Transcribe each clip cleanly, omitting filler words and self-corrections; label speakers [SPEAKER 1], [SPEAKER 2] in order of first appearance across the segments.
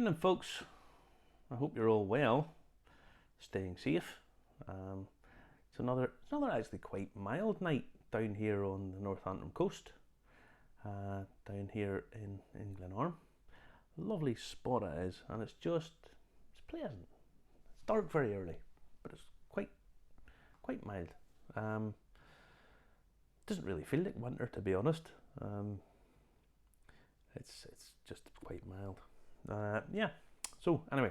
[SPEAKER 1] Good evening, folks. I hope you're all well, staying safe. It's another actually quite mild night down here on the Northampton coast, down here in Glenarm. Lovely spot it is, and it's pleasant. It's dark very early, but it's quite mild. Doesn't really feel like winter, to be honest. It's just quite mild. Yeah. So anyway,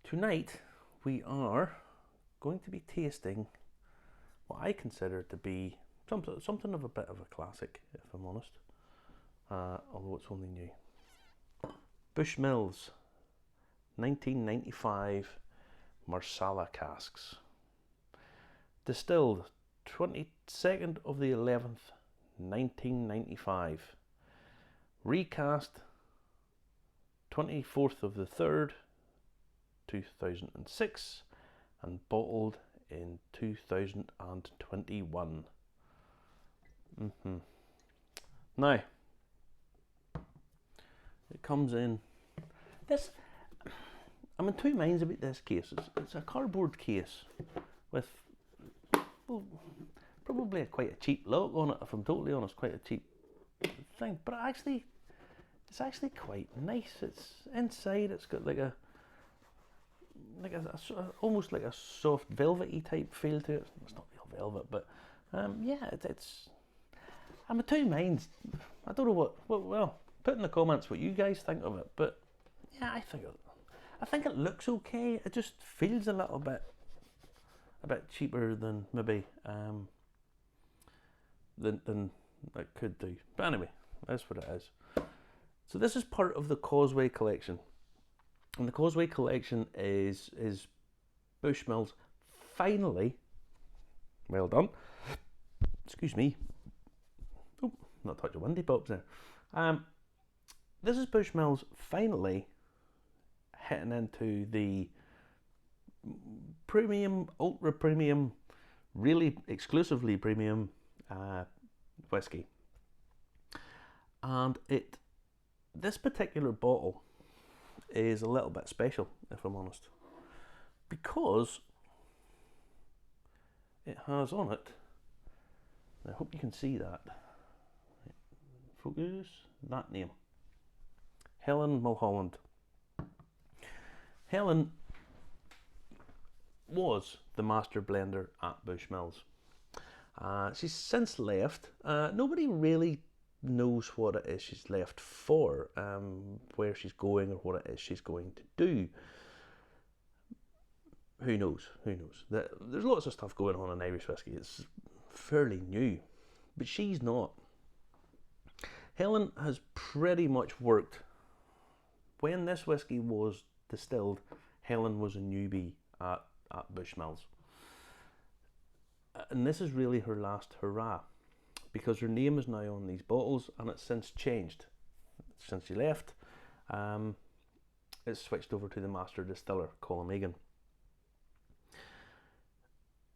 [SPEAKER 1] tonight we are going to be tasting what I consider to be something of a bit of a classic, if I'm honest. Although it's only new. Bushmills 1995 Marsala Casks. Distilled 22nd of the 11th 1995. Recast 24th of the 3rd 2006 and bottled in 2021. Now it comes in this. I'm in two minds about this case. It's a cardboard case with probably quite a cheap lock on it, if I'm totally honest, quite a cheap thing, but it's actually quite nice. It's inside, it's got like a almost like a soft velvety type feel to it. It's not real velvet, but yeah, it's I'm in two minds. I don't know well, put in the comments what you guys think of it, but yeah, I think it looks okay. It just feels a bit cheaper than maybe than it could do. But anyway, that's what it is. So this is part of the Causeway Collection, and the Causeway Collection is Bushmills finally, well done, excuse me, oh, not touch the windy pops there. This is Bushmills finally hitting into the premium, ultra premium, really exclusively premium whiskey, and this particular bottle is a little bit special, if I'm honest, because it has on it, I hope you can see that, focus, that name, Helen Mullholland. Helen was the master blender at Bushmills. She's since left. Nobody really knows what it is she's left for, where she's going or what it is she's going to do. Who knows? There's lots of stuff going on in Irish whiskey. It's fairly new, but she's not. Helen has pretty much worked. When this whiskey was distilled, Helen was a newbie at Bushmills. And this is really her last hurrah, because her name is now on these bottles, and it's since changed. Since she left, it's switched over to the master distiller, Colin Megan.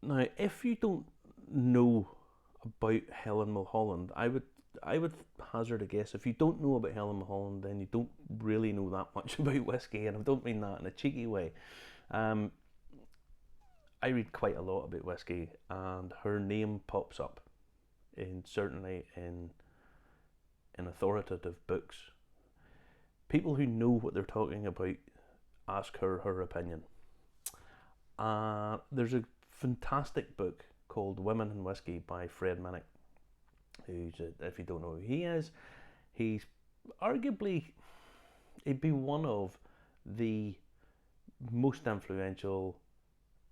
[SPEAKER 1] Now, if you don't know about Helen Mullholland, I would hazard a guess, if you don't know about Helen Mullholland, then you don't really know that much about whiskey, and I don't mean that in a cheeky way. I read quite a lot about whiskey, and her name pops up certainly in authoritative books. People who know what they're talking about ask her opinion. There's a fantastic book called Women in Whiskey by Fred Minnick, who's, if you don't know who he is, he's arguably, he'd be one of the most influential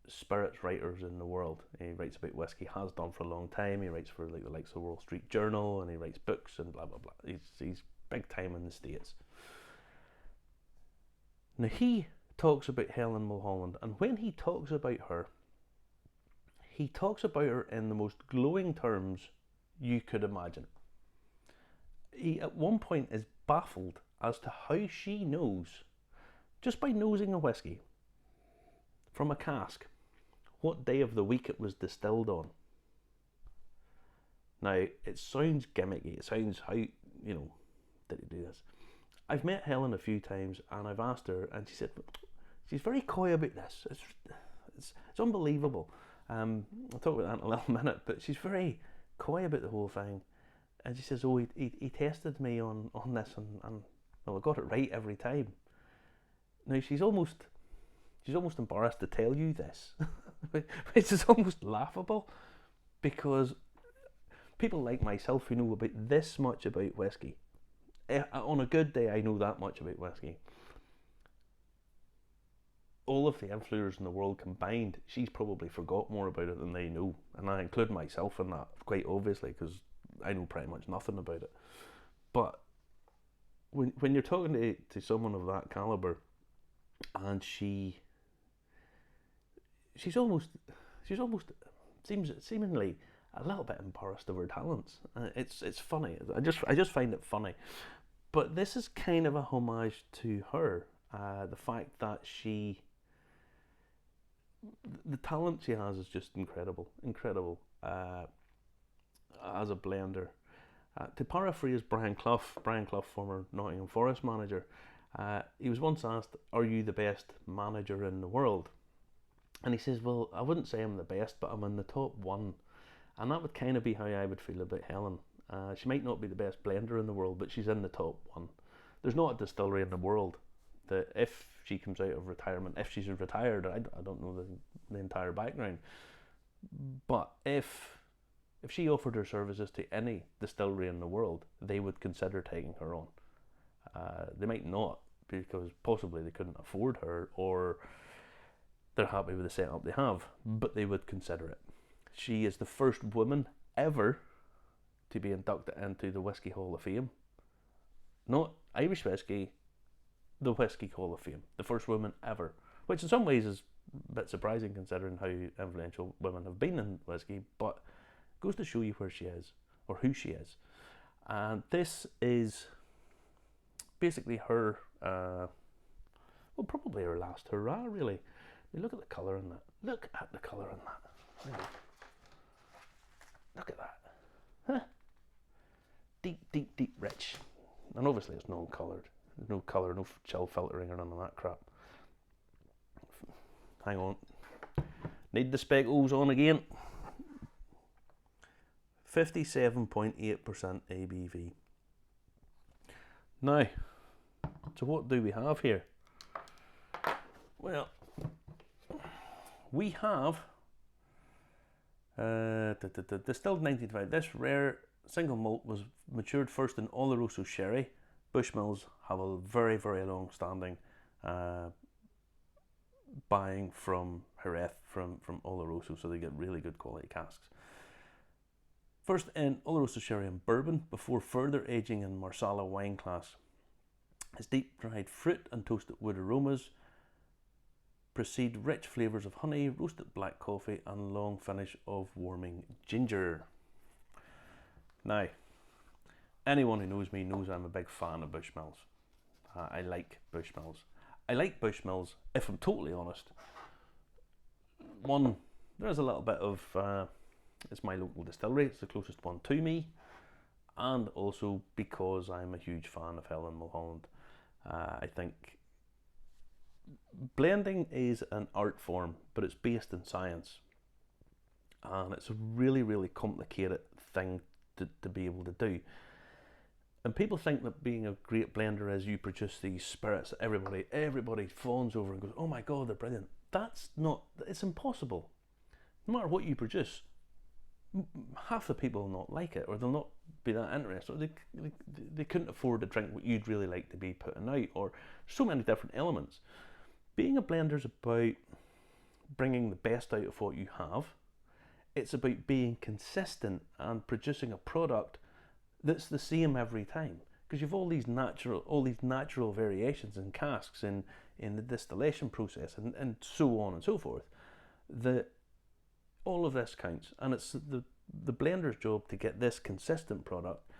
[SPEAKER 1] spirits writers in the world. He writes about whiskey, has done for a long time. He writes for like the likes of Wall Street Journal, and he writes books and blah blah blah. He's big time in the States. Now he talks about Helen Mullholland, and when he talks about her, he talks about her in the most glowing terms you could imagine. He at one point is baffled as to how she knows, just by nosing a whiskey from a cask, what day of the week it was distilled on. Now, it sounds gimmicky. It sounds, how, did he do this? I've met Helen a few times, and I've asked her, and she said she's very coy about this. It's unbelievable. I'll talk about that in a little minute, but she's very coy about the whole thing. And she says, "Oh, he tested me on this, and well, I got it right every time." Now she's almost embarrassed to tell you this, which is almost laughable, because people like myself who know about this much about whiskey, on a good day I know that much about whiskey. All of the influencers in the world combined, she's probably forgot more about it than they know, and I include myself in that, quite obviously, because I know pretty much nothing about it. But when you're talking to someone of that caliber, and she's almost seemingly a little bit embarrassed of her talents. It's funny. I just find it funny. But this is kind of a homage to her. The fact that the talent she has is just incredible as a blender. To paraphrase Brian Clough, former Nottingham Forest manager, he was once asked, "Are you the best manager in the world?" And he says, "Well, I wouldn't say I'm the best, but I'm in the top one." And that would kind of be how I would feel about Helen. She might not be the best blender in the world, but she's in the top one. There's not a distillery in the world that, if she comes out of retirement, if she's retired, I don't know the entire background, but if she offered her services to any distillery in the world, they would consider taking her on. They might not, because possibly they couldn't afford her, or they're happy with the setup they have, but they would consider it. She is the first woman ever to be inducted into the Whiskey Hall of Fame. Not Irish whiskey, the Whiskey Hall of Fame. The first woman ever, which in some ways is a bit surprising considering how influential women have been in whiskey, but goes to show you where she is, or who she is. And this is basically her, probably her last hurrah, really. I mean, look at the colour in that. Look at the colour in that. Look at that. Huh? Deep rich. And obviously it's non-coloured. There's no colour, no chill filtering or none of that crap. Hang on. Need the speckles on again. 57.8% ABV. Now, so what do we have here? Well, we have distilled 1925. This rare single malt was matured first in Oloroso sherry. Bushmills have a very, very long standing buying from Jerez, from Oloroso, so they get really good quality casks. First in Oloroso sherry and bourbon, before further aging in Marsala wine class. Its deep dried fruit and toasted wood aromas precede rich flavours of honey, roasted black coffee, and long finish of warming ginger. Now, anyone who knows me knows I'm a big fan of Bushmills. I like Bushmills. I like Bushmills, if I'm totally honest. One, there's a little bit of, it's my local distillery, it's the closest one to me, and also because I'm a huge fan of Helen Mullholland. I think blending is an art form, but it's based in science, and it's a really, really complicated thing to be able to do. And people think that being a great blender is you produce these spirits that everybody fawns over and goes, "Oh my god, they're brilliant." That's not, it's impossible. No matter what you produce, half the people will not like it, or they'll not be that interested, or they couldn't afford to drink what you'd really like to be putting out, or so many different elements. Being a blender is about bringing the best out of what you have. It's about being consistent and producing a product that's the same every time, because you've all these natural variations in casks, in the distillation process, and so on and so forth. That all of this counts, and it's the blender's job to get this consistent product,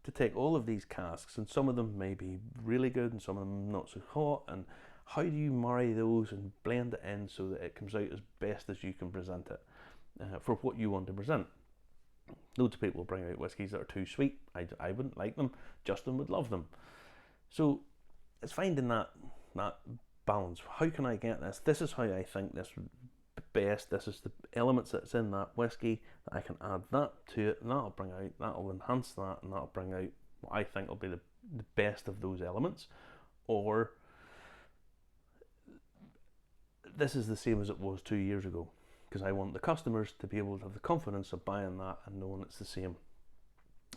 [SPEAKER 1] to take all of these casks, and some of them may be really good and some of them not so hot, and how do you marry those and blend it in so that it comes out as best as you can present it for what you want to present. Loads of people bring out whiskies that are too sweet. I wouldn't like them. Justin would love them. So it's finding that balance. How can I get this? This is how I think this would be best. This is the elements that's in that whiskey that I can add that to it, and that'll enhance that, and that'll bring out what I think will be the best of those elements. Or this is the same as it was 2 years ago, because I want the customers to be able to have the confidence of buying that and knowing it's the same.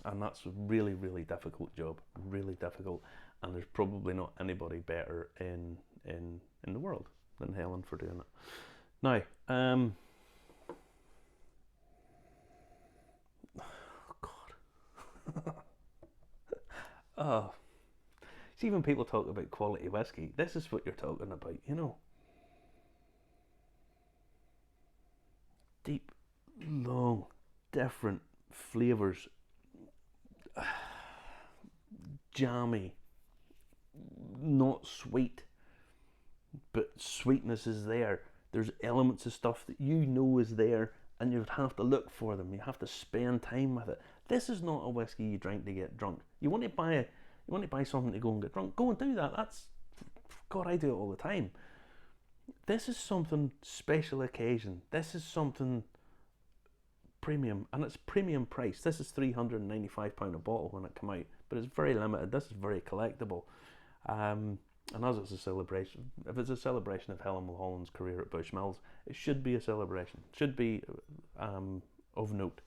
[SPEAKER 1] And that's a really, really difficult job, really difficult. And there's probably not anybody better in the world than Helen for doing it. Now, oh God, oh, see, when people talk about quality whiskey, this is what you're talking about, you know. Deep, long, different flavours, jammy, not sweet, but sweetness is there. There's elements of stuff that you know is there, and you'd have to look for them. You have to spend time with it. This is not a whiskey you drink to get drunk. You want to buy something to go and get drunk. Go and do that. That's, God, I do it all the time. This is something special occasion. This is something premium, and it's premium price. This is £395 a bottle when it came out, but it's very limited. This is very collectible. And as it's a celebration, if it's a celebration of Helen Mullholland's career at Bushmills, it should be a celebration. It should be of note.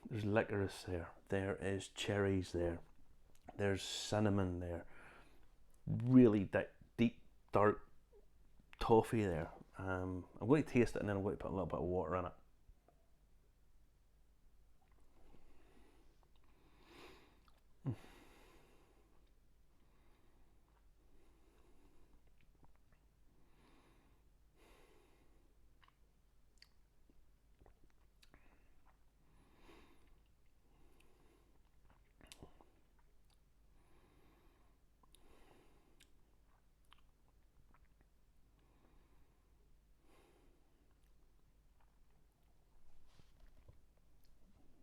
[SPEAKER 1] There's licorice there. There is cherries there. There's cinnamon there. Really deep, dark toffee there. I'm going to taste it, and then I'm going to put a little bit of water in it.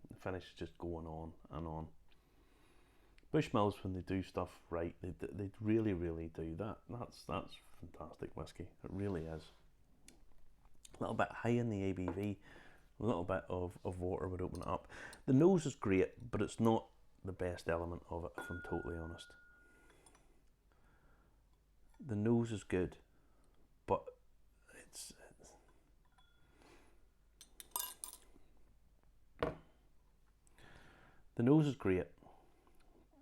[SPEAKER 1] The finish is just going on and on. Bushmills, when they do stuff right, they really, really do that. That's fantastic whiskey. It really is. A little bit high in the ABV, a little bit of water would open it up. The nose is great, but it's not the best element of it, if I'm totally honest. The nose is good, but it's the nose is great,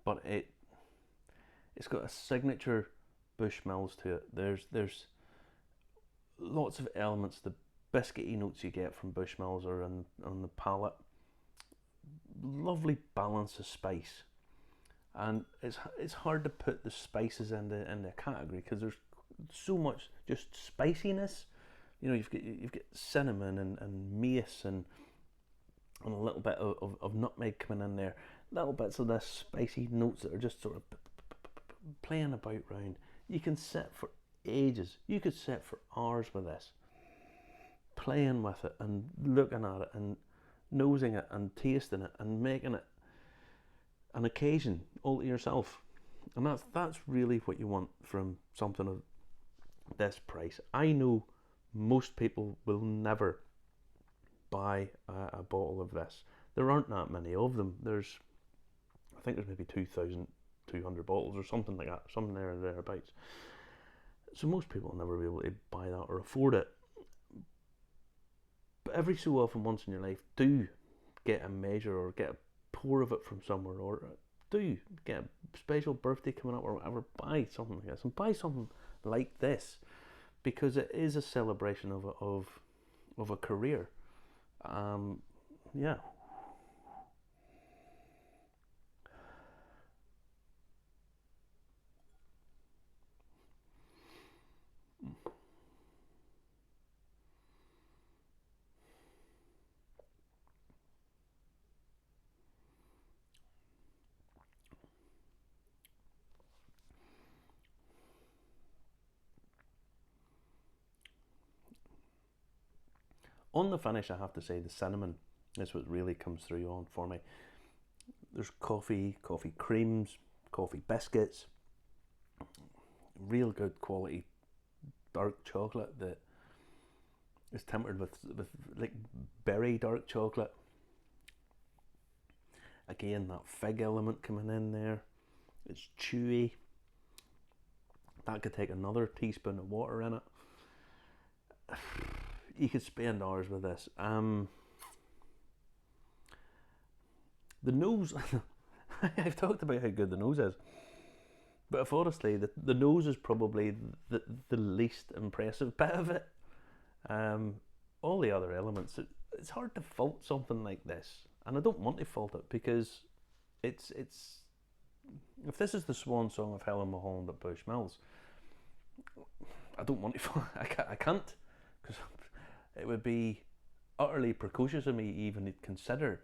[SPEAKER 1] but it's got a signature Bushmills to it. There's lots of elements. The biscuity notes you get from Bushmills are on the palate. Lovely balance of spice, and it's hard to put the spices in the category because there's so much just spiciness. You know, you've got cinnamon and mace and a little bit of nutmeg coming in there. Little bits of this spicy notes that are just sort of playing about round. You can sit for ages. You could sit for hours with this, playing with it and looking at it and nosing it and tasting it and making it an occasion all to yourself. And that's really what you want from something of this price. I know most people will never buy a bottle of this. There aren't that many of them. I think there's maybe 2,200 bottles or something like that, something there or thereabouts. So most people will never be able to buy that or afford it. But every so often, once in your life, do get a measure or get a pour of it from somewhere, or do get a special birthday coming up or whatever. Buy something like this, and buy something like this, because it is a celebration of a career. Yeah. On the finish, I have to say the cinnamon is what really comes through on for me. There's coffee, coffee creams, coffee biscuits, real good quality dark chocolate that is tempered with like berry dark chocolate. Again, that fig element coming in there. It's chewy. That could take another teaspoon of water in it. You could spend hours with this. The nose, I've talked about how good the nose is, but if honestly, the nose is probably the least impressive bit of it. All the other elements, it's hard to fault something like this, and I don't want to fault it because it's if this is the swan song of Helen Mullholland at Bushmills, I don't want to. I can't, because it would be utterly precocious of me even to consider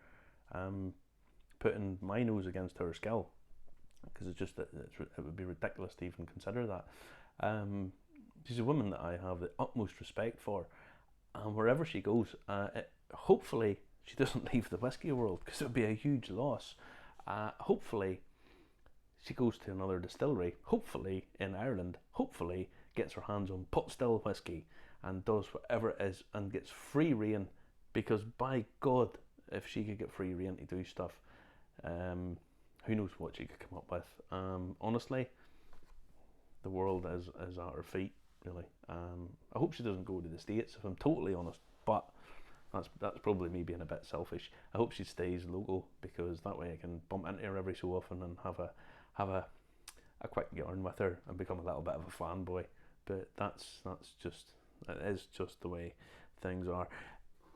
[SPEAKER 1] putting my nose against her skill, because it would be ridiculous to even consider that. She's a woman that I have the utmost respect for, and wherever she goes, hopefully she doesn't leave the whiskey world, because it would be a huge loss. Hopefully she goes to another distillery, hopefully in Ireland, hopefully gets her hands on pot still whiskey and does whatever it is and gets free rein, because by God, if she could get free rein to do stuff, who knows what she could come up with. Honestly, the world is at her feet, really. I hope she doesn't go to the States, if I'm totally honest, but that's probably me being a bit selfish. I hope she stays local, because that way I can bump into her every so often and have a quick yarn with her and become a little bit of a fanboy. But it is just the way things are.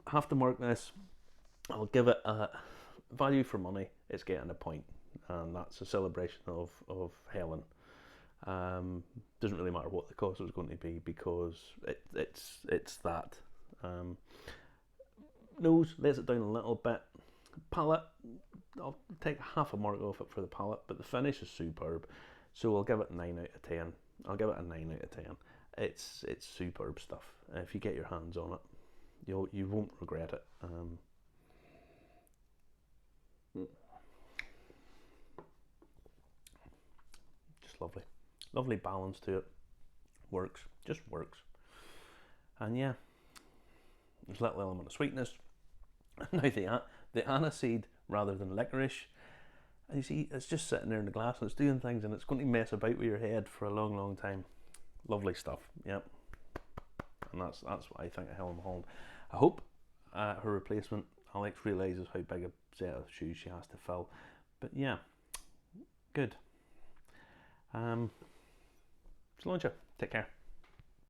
[SPEAKER 1] I have to mark this. I'll give it a value for money. It's getting a point, and that's a celebration of Helen. Doesn't really matter what the cost was going to be, because it's that. Nose lets it down a little bit. Palate, I'll take half a mark off it for the palate, but the finish is superb, so I'll give it 9 out of 10. I'll give it a 9 out of 10. It's superb stuff. If you get your hands on it, you won't regret it. Just lovely balance to it. Just works. And yeah, there's a little element of sweetness. Now the aniseed rather than licorice, and you see it's just sitting there in the glass and it's doing things, and it's going to mess about with your head for a long time. Lovely stuff. Yep. And that's what I think of Helen Mullholland. I hope her replacement Alex realises how big a set of shoes she has to fill. But yeah, good. Launcher. Take care.